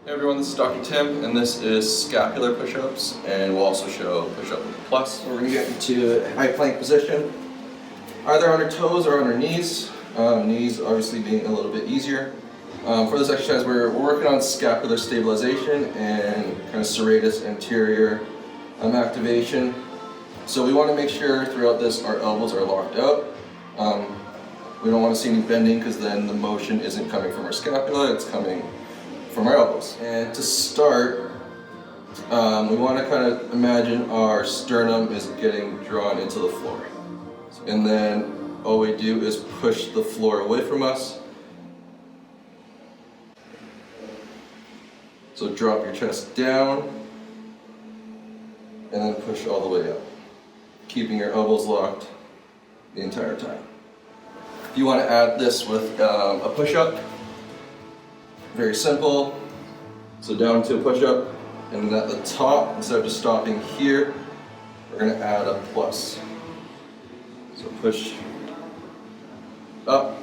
Hey everyone, this is Dr. Tim, and this is scapular push-ups, and we'll also show push-up with the plus. We're going to get into a high plank position, either on our toes or on our knees. Knees obviously being a little bit easier. For this exercise, we're working on scapular stabilization and kind of serratus anterior activation. So we want to make sure throughout this our elbows are locked out. We don't want to see any bending because then the motion isn't coming from our scapula, it's coming from our elbows. And to start, we want to kind of imagine our sternum is getting drawn into the floor. And then all we do is push the floor away from us. So drop your chest down and then push all the way up, keeping your elbows locked the entire time. If you want to add this with a push-up, very simple. So down to a push-up, and then at the top, instead of just stopping here, we're going to add a plus. So push up,